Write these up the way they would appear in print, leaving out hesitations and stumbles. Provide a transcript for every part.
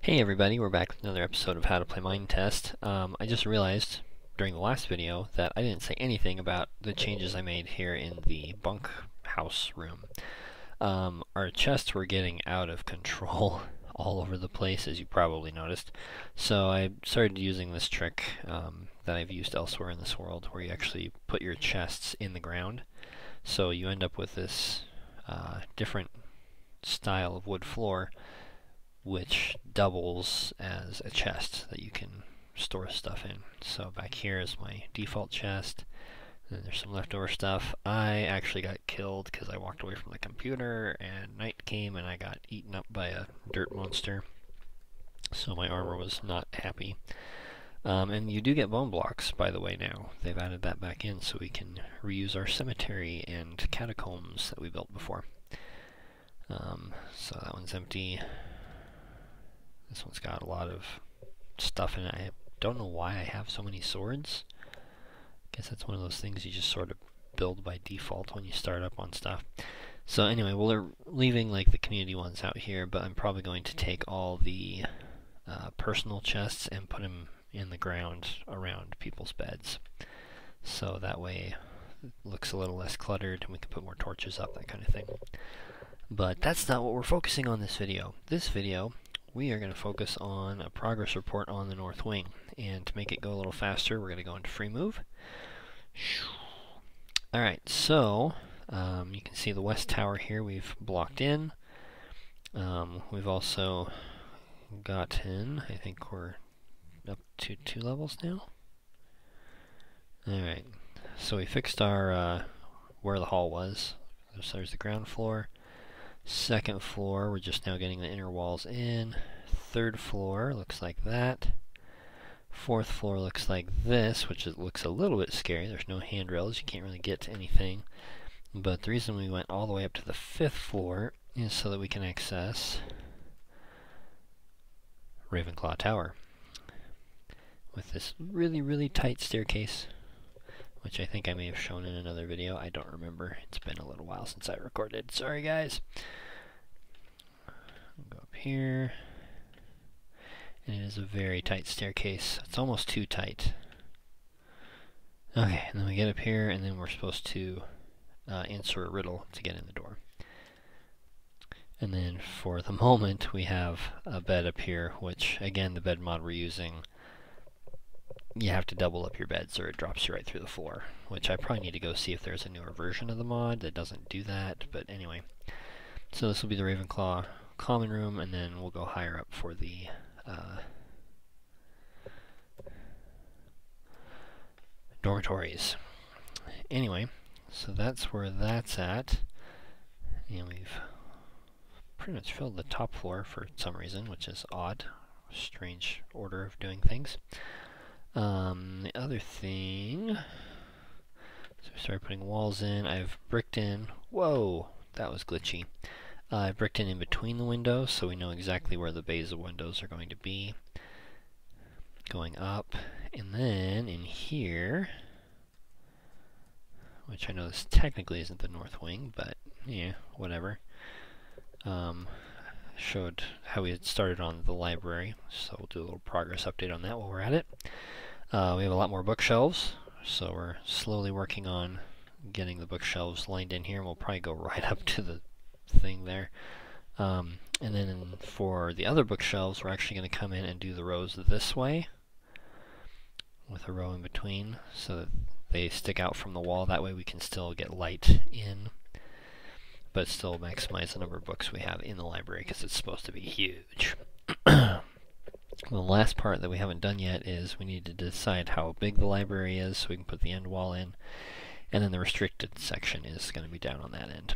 Hey everybody, we're back with another episode of How to Play Minetest. I just realized during the last video that I didn't say anything about the changes I made here in the bunk house room. Our chests were getting out of control all over the place, as you probably noticed. So I started using this trick that I've used elsewhere in this world, where you actually put your chests in the ground. So you end up with this different style of wood floor, which doubles as a chest that you can store stuff in. So back here is my default chest. Then there's some leftover stuff. I actually got killed because I walked away from the computer and night came and I got eaten up by a dirt monster. So my armor was not happy. And you do get bone blocks, by the way, now. They've added that back in so we can reuse our cemetery and catacombs that we built before. So that one's empty. This one's got a lot of stuff in it. I don't know why I have so many swords. I guess that's one of those things you just sort of build by default when you start up on stuff. So anyway, we're leaving like the community ones out here, but I'm probably going to take all the personal chests and put them in the ground around people's beds. So that way it looks a little less cluttered and we can put more torches up, that kind of thing. But that's not what we're focusing on this video. This video, we are going to focus on a progress report on the North Wing. And to make it go a little faster, we're going to go into free move. Alright, so you can see the west tower here we've blocked in. We've also gotten, I think we're up to 2 levels now. Alright, so we fixed our where the hall was. So there's the ground floor. Second floor, we're just now getting the inner walls in. Third floor looks like that. Fourth floor looks like this, which looks a little bit scary. There's no handrails, you can't really get to anything. But the reason we went all the way up to the 5th floor is so that we can access Ravenclaw Tower with this really, really tight staircase, which I think I may have shown in another video. I don't remember. It's been a little while since I recorded. Sorry, guys. Go up here. And it is a very tight staircase. It's almost too tight. Okay, and then we get up here, and then we're supposed to answer a riddle to get in the door. And then for the moment, we have a bed up here, which, again, the bed mod we're using, you have to double up your beds or it drops you right through the floor, which I probably need to go see if there's a newer version of the mod that doesn't do that, but anyway. So this will be the Ravenclaw common room, and then we'll go higher up for the dormitories. Anyway, so that's where that's at, and we've pretty much filled the top floor for some reason, which is odd. Strange order of doing things. The other thing, so we started putting walls in. I've bricked in, whoa, that was glitchy. I've bricked in between the windows, so we know exactly where the bays of windows are going to be. Going up, and then in here, which I know this technically isn't the North Wing, but yeah, whatever. Showed how we had started on the library, so we'll do a little progress update on that while we're at it. We have a lot more bookshelves, so we're slowly working on getting the bookshelves lined in here, and we'll probably go right up to the thing there. And then for the other bookshelves, we're actually going to come in and do the rows this way, with a row in between, so that they stick out from the wall. That way we can still get light in, but still maximize the number of books we have in the library, because it's supposed to be huge. The last part that we haven't done yet is we need to decide how big the library is so we can put the end wall in, and then the restricted section is going to be down on that end.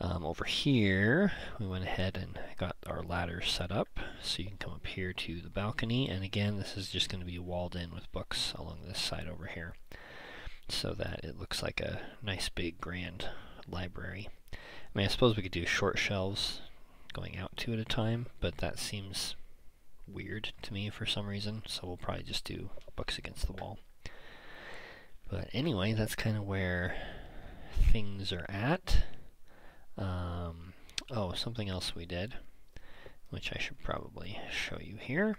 Over here, we went ahead and got our ladders set up, so you can come up here to the balcony, and again, this is just going to be walled in with books along this side over here, so that it looks like a nice big grand library. I mean, I suppose we could do short shelves going out 2 at a time, but that seems weird to me for some reason, so we'll probably just do books against the wall. But anyway, that's kind of where things are at. Oh, something else we did which I should probably show you here,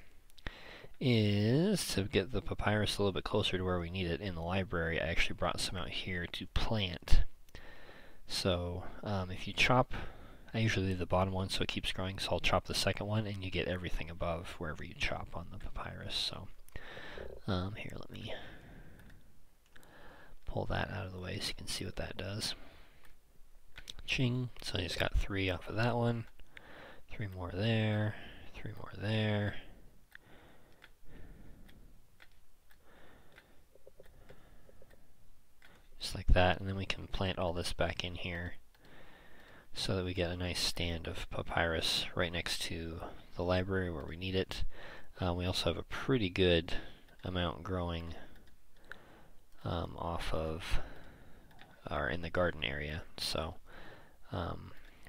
is to get the papyrus a little bit closer to where we need it in the library. I actually brought some out here to plant. So if you chop, I usually leave the bottom one so it keeps growing, so I'll chop the second one and you get everything above wherever you chop on the papyrus. So here, let me pull that out of the way so you can see what that does. Ching. So I just got 3 off of that one, 3 more there, 3 more there. Just like that, and then we can plant all this back in here so that we get a nice stand of papyrus right next to the library where we need it. We also have a pretty good amount growing off of or in the garden area, so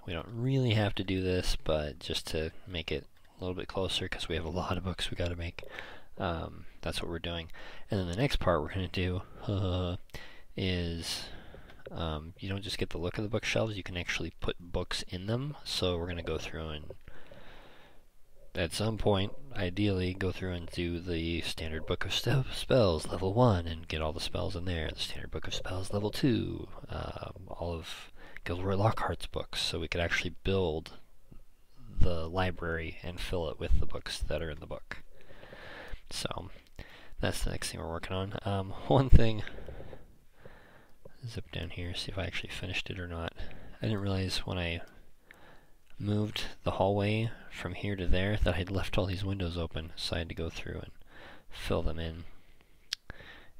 we don't really have to do this, but just to make it a little bit closer, because we have a lot of books we got to make, that's what we're doing. And then the next part we're going to do is you don't just get the look of the bookshelves, you can actually put books in them. So we're going to go through and at some point, ideally, go through and do the standard book of spells level 1 and get all the spells in there, the standard book of spells level 2, all of Gilderoy Lockhart's books, so we could actually build the library and fill it with the books that are in the book. So that's the next thing we're working on. One thing, zip down here, see if I actually finished it or not. I didn't realize when I moved the hallway from here to there that I'd left all these windows open, so I had to go through and fill them in.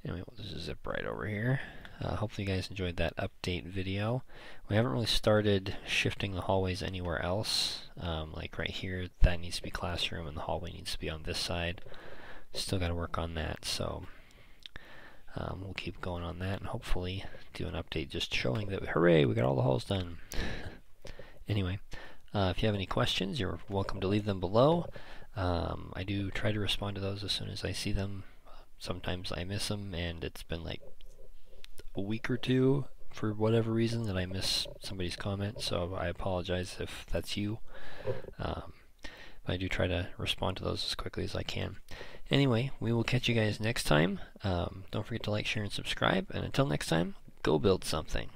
Anyway, we'll just zip right over here. Hopefully you guys enjoyed that update video. We haven't really started shifting the hallways anywhere else. Like right here, that needs to be classroom and the hallway needs to be on this side. Still got to work on that, so we'll keep going on that and hopefully do an update just showing that, hooray, we got all the halls done. Anyway, if you have any questions, you're welcome to leave them below. I do try to respond to those as soon as I see them. Sometimes I miss them, and it's been like a week or two for whatever reason that I miss somebody's comment, so I apologize if that's you. But I do try to respond to those as quickly as I can. Anyway, we will catch you guys next time. Don't forget to like, share, and subscribe, and until next time, go build something.